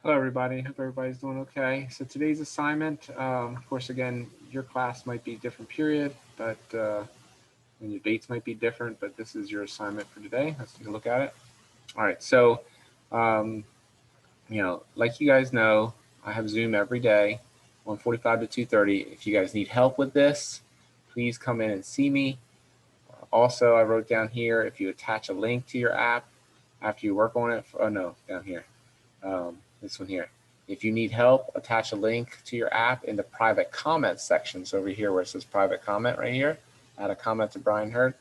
Hello, everybody. Hope everybody's doing okay. So today's assignment, of course, again, your class might be a different period, but and your dates might be different, but this is your assignment for today. Let's take a look at it. All right. So, um, like you guys know, I have Zoom every day, 1:45 to 2:30. If you guys need help with this, please come in and see me. Also, I wrote down here, if you attach a link to your app after you work on it, oh no, down here. This one here. If you need help, attach a link to your app in the private comments section. So over here where it says private comment right here, add a comment to Brian Hurd.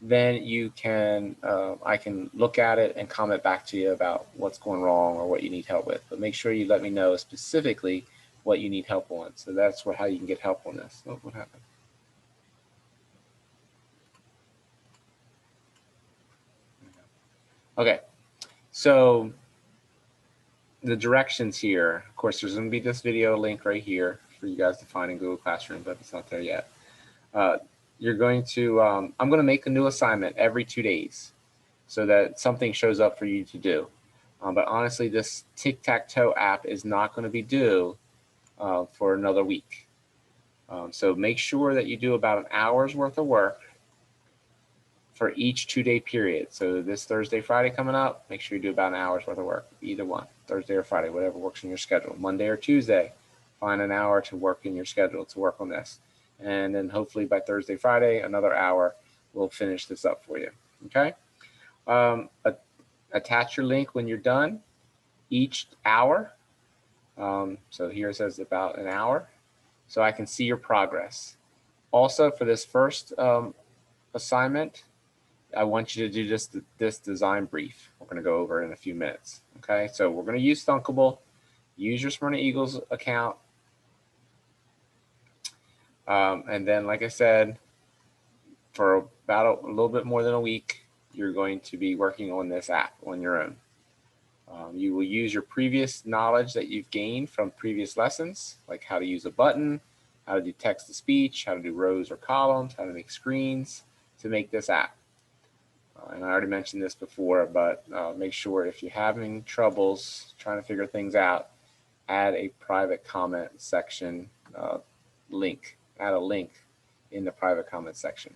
Then you can, I can look at it and comment back to you about what's going wrong or what you need help with. But make sure you let me know specifically what you need help on. So that's how you can get help on this. Oh, what happened? Okay, so the directions here, of course, there's going to be this video link right here for you guys to find in Google Classroom, but it's not there yet. You're going to, I'm going to make a new assignment every 2 days so that something shows up for you to do. But honestly, this TicTacToe app is not going to be due for another week. So make sure that you do about an hour's worth of work for each 2-day period. So this Thursday, Friday coming up, make sure you do about an hour's worth of work, either one, Thursday or Friday, whatever works in your schedule. Monday or Tuesday, find an hour to work in your schedule to work on this. And then hopefully by Thursday, Friday, another hour, we'll finish this up for you, okay? Attach your link when you're done each hour. So here it says about an hour, so I can see your progress. Also for this first assignment, I want you to do this design brief. We're going to go over in a few minutes. Okay, so we're going to use Thunkable. Use your Smyrna Eagles account. And then, like I said, for about a little bit more than a week, you're going to be working on this app on your own. You will use your previous knowledge that you've gained from previous lessons, like how to use a button, how to do text-to-speech, how to do rows or columns, how to make screens to make this app. And I already mentioned this before, but make sure if you're having troubles trying to figure things out, add a private comment section link. Add a link in the private comment section.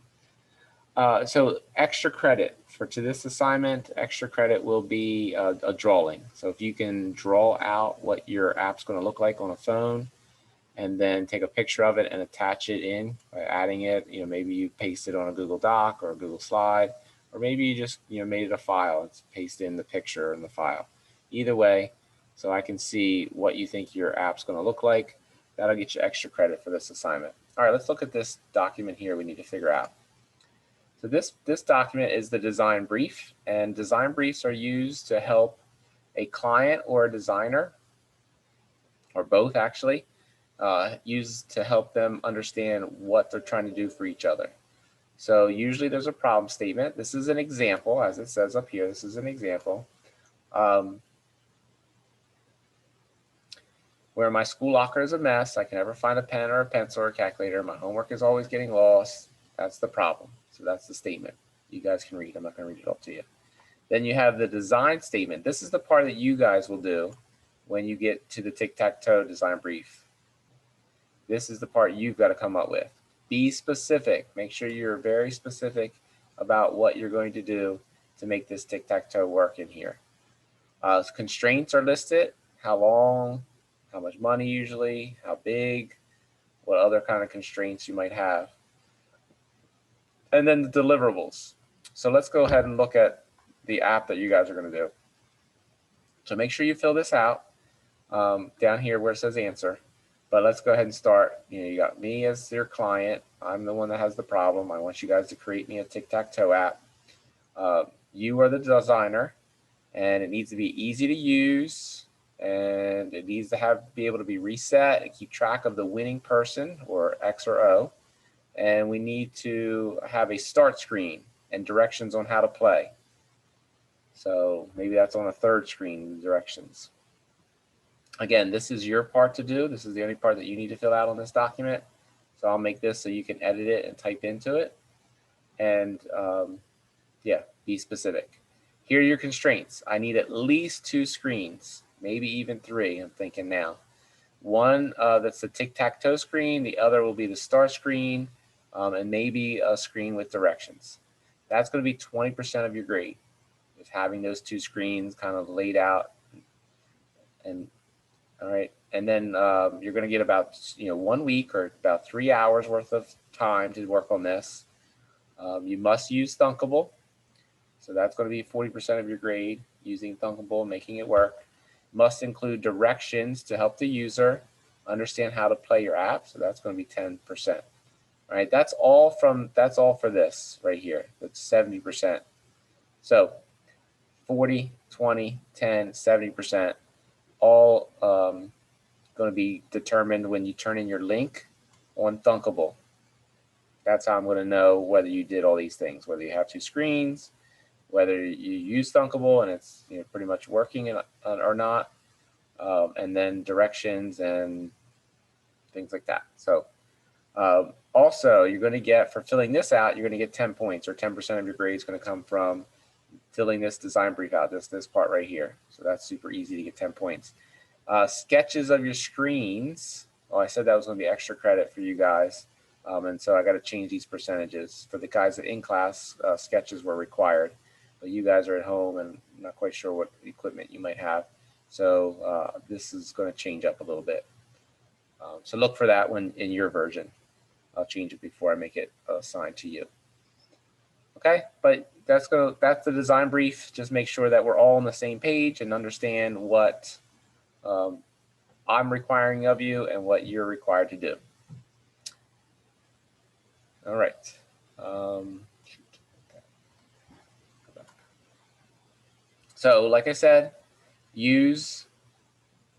So extra credit to this assignment, extra credit will be a drawing. So if you can draw out what your app's going to look like on a phone, and then take a picture of it and attach it in by adding it, maybe you paste it on a Google Doc or a Google Slide, or maybe you just made it a file and paste in the picture in the file. Either way, so I can see what you think your app's going to look like. That'll get you extra credit for this assignment. All right, let's look at this document here we need to figure out. So this document is the design brief, and design briefs are used to help a client or a designer, or both actually, used to help them understand what they're trying to do for each other. So usually there's a problem statement. This is an example, as it says up here. This is an example. Where my school locker is a mess, I can never find a pen or a pencil or a calculator. My homework is always getting lost. That's the problem. So that's the statement. You guys can read. I'm not going to read it all to you. Then you have the design statement. This is the part that you guys will do when you get to the TicTacToe design brief. This is the part you've got to come up with. Be specific. Make sure you're very specific about what you're going to do to make this tic-tac-toe work in here. Constraints are listed. How long, how much money usually, how big, what other kind of constraints you might have. And then the deliverables. So let's go ahead and look at the app that you guys are going to do. So make sure you fill this out down here where it says answer. But let's go ahead and start. You got me as your client. I'm the one that has the problem. I want you guys to create me a tic-tac-toe app. You are the designer, and it needs to be easy to use, and it needs to be able to be reset and keep track of the winning person, or X or O. And we need to have a start screen and directions on how to play. So maybe that's on a third screen, directions. Again, this is your part to do. This is the only part that you need to fill out on this document. So I'll make this so you can edit it and type into it. And yeah, be specific. Here are your constraints. I need at least 2 screens. maybe even 3, I'm thinking now. One that's the tic-tac-toe screen, the other will be the star screen, and maybe a screen with directions. That's going to be 20% of your grade, is having those 2 screens kind of laid out. And all right, and then you're going to get about 1 week or about 3 hours worth of time to work on this. You must use Thunkable, so that's going to be 40% of your grade, using Thunkable, making it work. Must include directions to help the user understand how to play your app, so that's going to be 10%. All right, that's all for this right here. That's 70%. So 40, 20, 10, 70%, all going to be determined when you turn in your link on Thunkable. That's how I'm going to know whether you did all these things, whether you have 2 screens, whether you use Thunkable and it's pretty much working or not, and then directions and things like that. So also, you're going to get, for filling this out, you're going to get 10 points, or 10% of your grade is going to come from filling this design brief out, this part right here. So that's super easy to get 10 points. Sketches of your screens. Oh, I said that was going to be extra credit for you guys. And so I got to change these percentages. For the guys that in class, sketches were required. But you guys are at home and not quite sure what equipment you might have. So this is going to change up a little bit. So look for that when in your version. I'll change it before I make it assigned to you. Okay, but that's the design brief. Just make sure that we're all on the same page and understand what I'm requiring of you and what you're required to do. All right. So like I said, use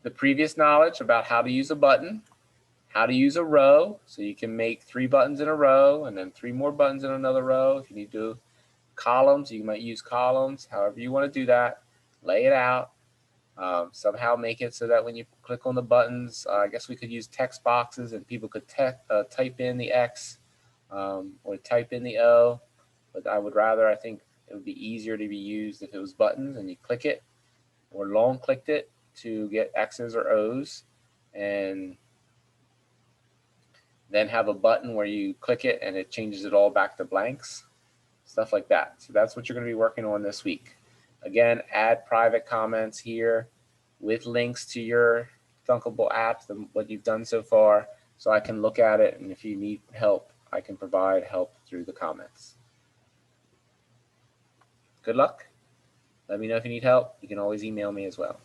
the previous knowledge about how to use a button, how to use a row, so you can make 3 buttons in a row and then 3 more buttons in another row. If you need to do columns, you might use columns, however you want to do that. Lay it out. Somehow make it so that when you click on the buttons, I guess we could use text boxes and people could type in the X or type in the O, but I think it would be easier to be used if it was buttons and you click it or long clicked it to get X's or O's, and then have a button where you click it and it changes it all back to blanks, stuff like that. So that's what you're going to be working on this week. Again, add private comments here with links to your Thunkable app, what you've done so far, so I can look at it, and if you need help, I can provide help through the comments. Good luck. Let me know if you need help. You can always email me as well.